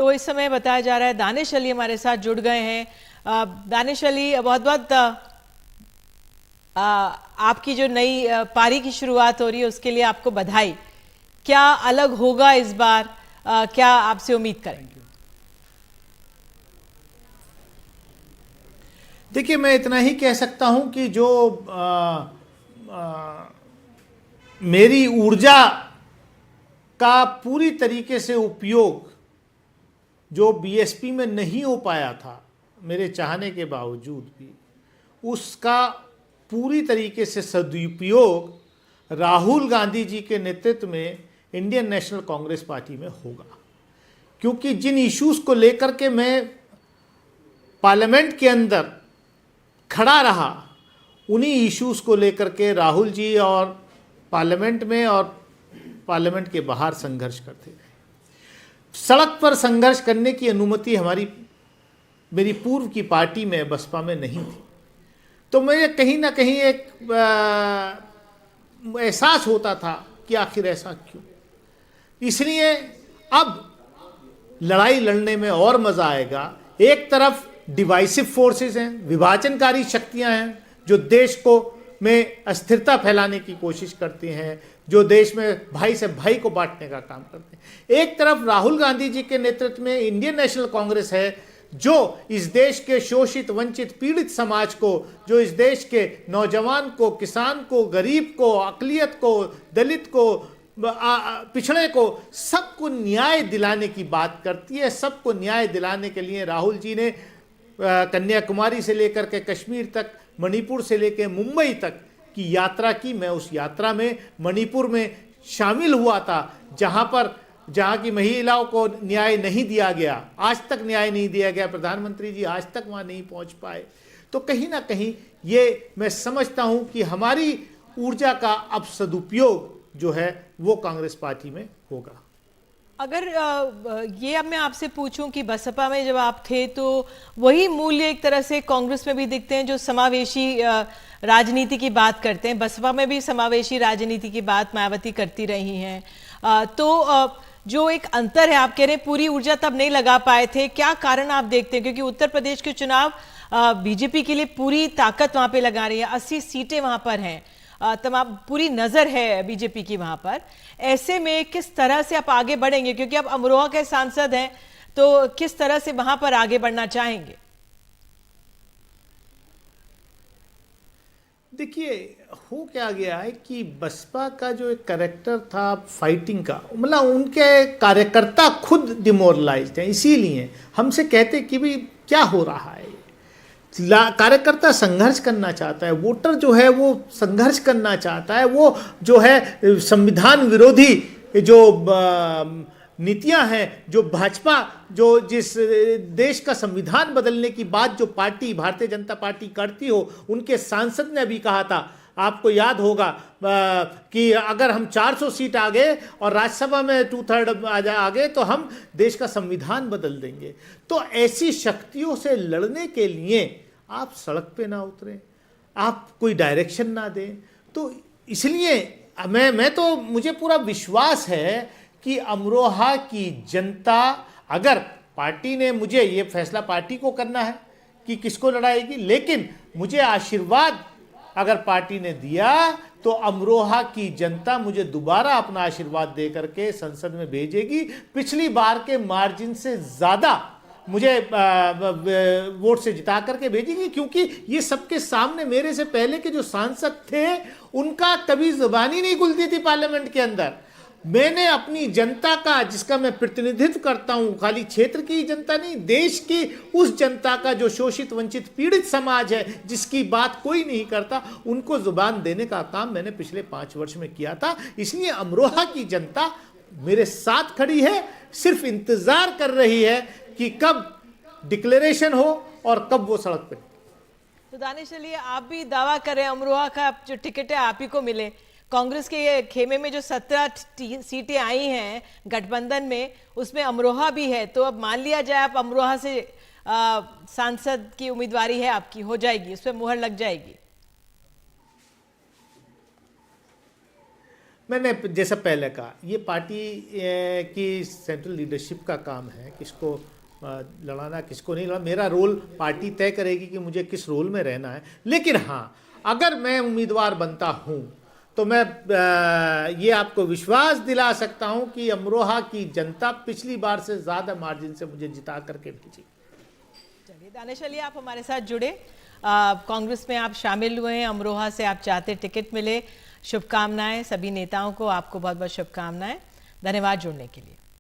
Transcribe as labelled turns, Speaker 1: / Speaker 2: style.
Speaker 1: तो इस समय बताया जा रहा है दानिश अली हमारे साथ जुड़ गए हैं। दानिश अली, बहुत बहुत आपकी जो नई पारी की शुरुआत हो रही है उसके लिए आपको बधाई। क्या अलग होगा इस बार, क्या आपसे उम्मीद करें?
Speaker 2: देखिए, मैं इतना ही कह सकता हूं कि जो मेरी ऊर्जा का पूरी तरीके से उपयोग जो बीएसपी में नहीं हो पाया था मेरे चाहने के बावजूद भी, उसका पूरी तरीके से सदुपयोग राहुल गांधी जी के नेतृत्व में इंडियन नेशनल कांग्रेस पार्टी में होगा। क्योंकि जिन इश्यूज़ को लेकर के मैं पार्लियामेंट के अंदर खड़ा रहा, उन्हीं इश्यूज़ को लेकर के राहुल जी और पार्लियामेंट में और पार्लियामेंट के बाहर संघर्ष करते रहे। सड़क पर संघर्ष करने की अनुमति मेरी पूर्व की पार्टी में, बसपा में नहीं थी। तो मुझे कहीं ना कहीं एक एहसास होता था कि आखिर ऐसा क्यों। इसलिए अब लड़ाई लड़ने में और मज़ा आएगा। एक तरफ डिवाइसिव फोर्सेस हैं, विभाजनकारी शक्तियां हैं जो देश को में अस्थिरता फैलाने की कोशिश करती हैं, जो देश में भाई से भाई को बांटने का काम करते हैं। एक तरफ राहुल गांधी जी के नेतृत्व में इंडियन नेशनल कांग्रेस है जो इस देश के शोषित, वंचित, पीड़ित समाज को, जो इस देश के नौजवान को, किसान को, गरीब को, अकलियत को, दलित को, पिछड़े को, सबको न्याय दिलाने की बात करती है। सबको न्याय दिलाने के लिए राहुल जी ने कन्याकुमारी से लेकर के कश्मीर तक, मणिपुर से लेकर मुंबई तक की यात्रा की। मैं उस यात्रा में मणिपुर में शामिल हुआ था, जहां की महिलाओं को न्याय नहीं दिया गया, आज तक न्याय नहीं दिया गया। प्रधानमंत्री जी आज तक वहां नहीं पहुंच पाए। तो कहीं ना कहीं ये मैं समझता हूं कि हमारी ऊर्जा का अब सदुपयोग जो है वो कांग्रेस पार्टी में होगा।
Speaker 1: अगर ये अब मैं आपसे पूछूं कि बसपा में जब आप थे तो वही मूल्य एक तरह से कांग्रेस में भी दिखते हैं, जो समावेशी राजनीति की बात करते हैं। बसपा में भी समावेशी राजनीति की बात मायावती करती रही हैं। तो जो एक अंतर है, आप कह रहे हैं पूरी ऊर्जा तब नहीं लगा पाए थे, क्या कारण आप देखते हैं? क्योंकि उत्तर प्रदेश के चुनाव बीजेपी के लिए पूरी ताकत वहां पे लगा रही है, 80 सीटें वहां पर हैं, तमाम पूरी नजर है बीजेपी की वहां पर। ऐसे में किस तरह से आप आगे बढ़ेंगे, क्योंकि आप अमरोहा के सांसद हैं, तो किस तरह से वहां पर आगे बढ़ना चाहेंगे?
Speaker 2: देखिए, हो क्या गया है कि बसपा का जो एक कैरेक्टर था फाइटिंग का, मतलब उनके कार्यकर्ता खुद डिमोरलाइज्ड हैं। इसीलिए हमसे कहते कि भाई क्या हो रहा है। कार्यकर्ता संघर्ष करना चाहता है, वोटर जो है वो संघर्ष करना चाहता है। वो जो है संविधान विरोधी जो नीतियां हैं, जो भाजपा जो जिस देश का संविधान बदलने की बात जो पार्टी भारतीय जनता पार्टी करती हो, उनके सांसद ने अभी कहा था, आपको याद होगा कि अगर हम 400 सीट आ गए और राज्यसभा में 2/3 आ गए तो हम देश का संविधान बदल देंगे। तो ऐसी शक्तियों से लड़ने के लिए आप सड़क पे ना उतरें, आप कोई डायरेक्शन ना दें। तो इसलिए मुझे पूरा विश्वास है कि अमरोहा की जनता, अगर पार्टी ने, मुझे ये फैसला पार्टी को करना है कि किसको लड़ाएगी, लेकिन मुझे आशीर्वाद अगर पार्टी ने दिया तो अमरोहा की जनता मुझे दोबारा अपना आशीर्वाद दे करके संसद में भेजेगी। पिछली बार के मार्जिन से ज्यादा मुझे वोट से जिता करके भेजेगी, क्योंकि ये सबके सामने मेरे से पहले के जो सांसद थे उनका कभी जुबानी नहीं खुलती थी पार्लियामेंट के अंदर। मैंने अपनी जनता का, जिसका मैं प्रतिनिधित्व करता हूं, खाली क्षेत्र की जनता नहीं, देश की उस जनता का जो शोषित, वंचित, पीड़ित समाज है, जिसकी बात कोई नहीं करता, उनको जुबान देने का काम मैंने पिछले 5 वर्ष में किया था। इसलिए अमरोहा की जनता मेरे साथ खड़ी है, सिर्फ इंतजार कर रही है कि कब डिक्लेरेशन हो और कब वो सड़क पे।
Speaker 1: तो दानिश अली, आप भी दावा करें अमरोहा का जो टिकट है आप ही को मिले। कांग्रेस के ये खेमे में जो 17 सीटें आई हैं गठबंधन में, उसमें अमरोहा भी है। तो अब मान लिया जाए आप अमरोहा से सांसद की उम्मीदवारी है आपकी, हो जाएगी, उस पर मुहर लग जाएगी?
Speaker 2: मैंने जैसा पहले कहा, ये पार्टी की सेंट्रल लीडरशिप का काम है किसको लड़ाना किसको नहीं लड़ाना। मेरा रोल पार्टी तय करेगी कि मुझे किस रोल में रहना है। लेकिन हाँ, अगर मैं उम्मीदवार बनता हूँ तो मैं ये आपको विश्वास दिला सकता हूँ कि अमरोहा की जनता पिछली बार से ज़्यादा मार्जिन से मुझे जिता करके भेजी।
Speaker 1: चलिए दानिश अली, आप हमारे साथ जुड़े, कांग्रेस में आप शामिल हुए हैं, अमरोहा से आप चाहते टिकट मिले। शुभकामनाएं सभी नेताओं को, आपको बहुत बहुत शुभकामनाएं। धन्यवाद जुड़ने के लिए।